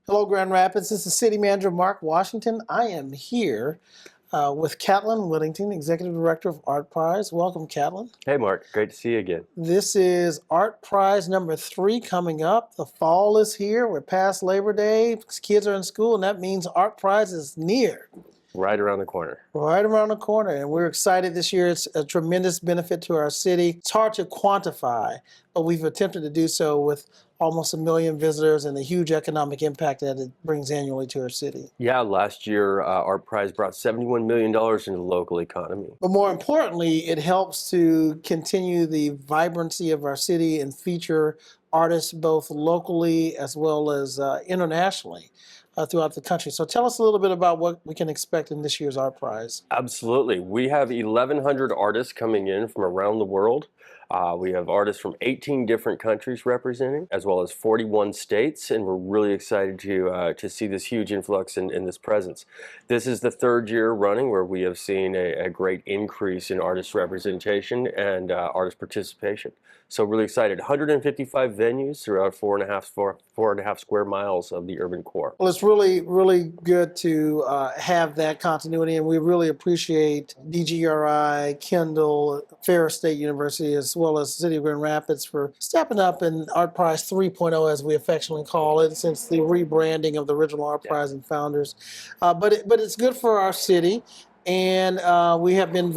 Hello, Grand Rapids. This is City Manager Mark Washington. I am here with Catlin Whitington, Executive Director of ArtPrize. Welcome, Catlin. Hey, Mark. Great to see you again. This is ArtPrize number 3 coming up. The fall is here. We're past Labor Day. Kids are in school, and that means ArtPrize is near. Right around the corner. Right around the corner. And we're excited this year. It's a tremendous benefit to our city. It's hard to quantify, but we've attempted to do so with almost 1 million visitors and the huge economic impact that it brings annually to our city. Yeah, last year ArtPrize brought $71 million into the local economy. But more importantly, it helps to continue the vibrancy of our city and feature artists both locally as well as internationally throughout the country. So tell us a little bit about what we can expect in this year's ArtPrize. Absolutely. We have 1,100 artists coming in from around the world. We have artists from 18 different countries representing, as well as 41 states, and we're really excited to see this huge influx in this presence. This is the 3rd year running where we have seen a great increase in artist representation and artist participation. So really excited. 155 venues throughout 4.5 square miles of the urban core. Well, it's really, really good to have that continuity, and we really appreciate DGRI, Kendall, Ferris State University, as well as the City of Grand Rapids for stepping up in ArtPrize 3.0, as we affectionately call it, since the rebranding of the original ArtPrize and founders. But it's good for our city. And we have been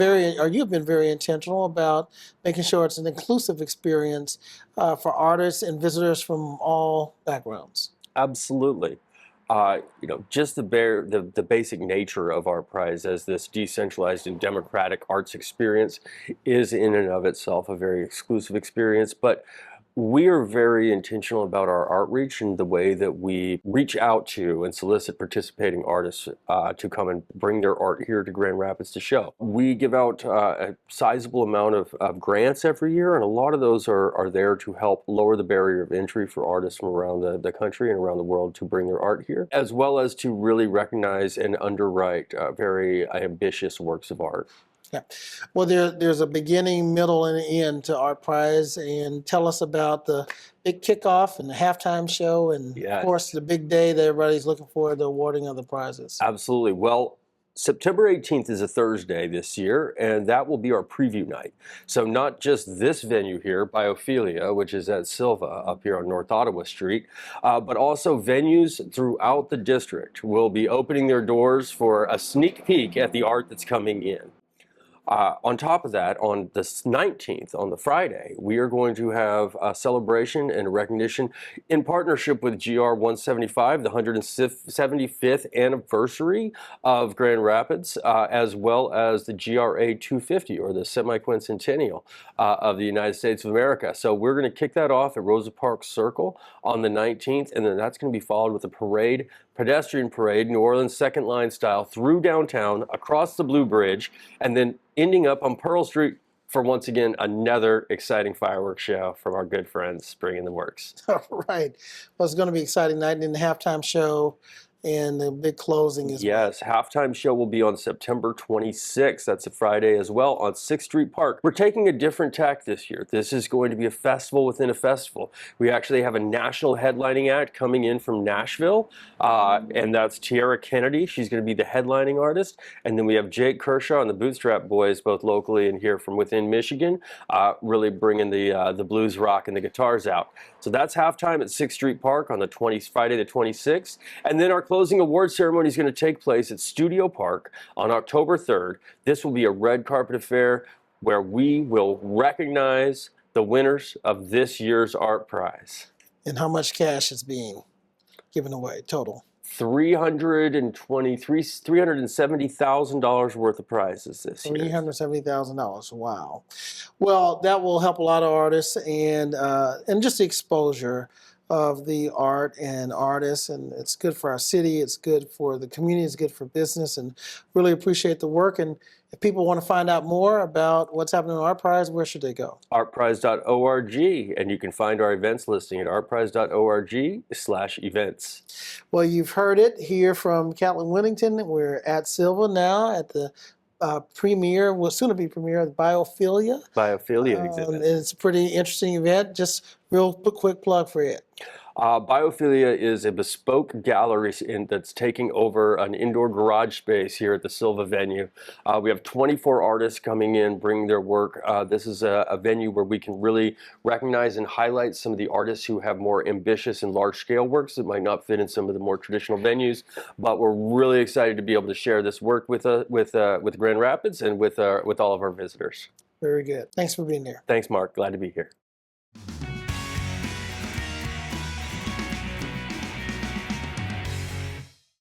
you've been very intentional about making sure it's an inclusive experience for artists and visitors from all backgrounds. Absolutely. Just the basic nature of ArtPrize as this decentralized and democratic arts experience is in and of itself a very exclusive experience, but we are very intentional about our outreach and the way that we reach out to and solicit participating artists to come and bring their art here to Grand Rapids to show. We give out a sizable amount of grants every year, and a lot of those are there to help lower the barrier of entry for artists from around the country and around the world to bring their art here, as well as to really recognize and underwrite very ambitious works of art. Yeah. Well, there's a beginning, middle, and end to ArtPrize, and tell us about the big kickoff and the halftime show, and Yes. Of course the big day that everybody's looking for, the awarding of the prizes. Absolutely. Well, September 18th is a Thursday this year, and that will be our preview night. So not just this venue here, Biophilia, which is at SILVA up here on North Ottawa Street, but also venues throughout the district will be opening their doors for a sneak peek at the art that's coming in. On top of that, on the 19th, on the Friday, we are going to have a celebration and recognition in partnership with GR 175, the 175th anniversary of Grand Rapids, as well as the GRA 250, or the semi-quincentennial of the United States of America. So we're going to kick that off at Rosa Park Circle on the 19th, and then that's going to be followed with a parade, pedestrian parade, New Orleans second line style, through downtown, across the Blue Bridge, and then ending up on Pearl Street for, once again, another exciting fireworks show from our good friends Spring in the Works. All right. Well, it's going to be an exciting night, and then the halftime show and the big closing as well. Yes, halftime show will be on September 26th. That's a Friday as well on 6th Street Park. We're taking a different tack this year. This is going to be a festival within a festival. We actually have a national headlining act coming in from Nashville, and that's Tiera Kennedy. She's going to be the headlining artist. And then we have Jake Kershaw and the Bootstrap Boys, both locally and here from within Michigan, really bringing the blues, rock, and the guitars out. So that's halftime at 6th Street Park on the Friday the 26th. And then our closing award ceremony is going to take place at Studio Park on October 3rd. This will be a red carpet affair where we will recognize the winners of this year's ArtPrize. And how much cash is being given away total? $370,000 worth of prizes this year. $370,000. Wow. Well, that will help a lot of artists and just the exposure of the art and artists, and it's good for our city, it's good for the community, it's good for business, and really appreciate the work. And if people want to find out more about what's happening on ArtPrize, where should they go? ArtPrize.org, and you can find our events listing at artprize.org/events. Well, you've heard it here from Catlin Whitington. We're at SILVA now at the premiere, will soon to be premiere of Biophilia. Biophilia exhibit. It's a pretty interesting event. Just real quick plug for it. Biophilia is a bespoke gallery that's taking over an indoor garage space here at the SILVA venue. We have 24 artists coming in, bringing their work. This is a venue where we can really recognize and highlight some of the artists who have more ambitious and large-scale works that might not fit in some of the more traditional venues. But we're really excited to be able to share this work with Grand Rapids and with all of our visitors. Very good. Thanks for being here. Thanks, Mark. Glad to be here.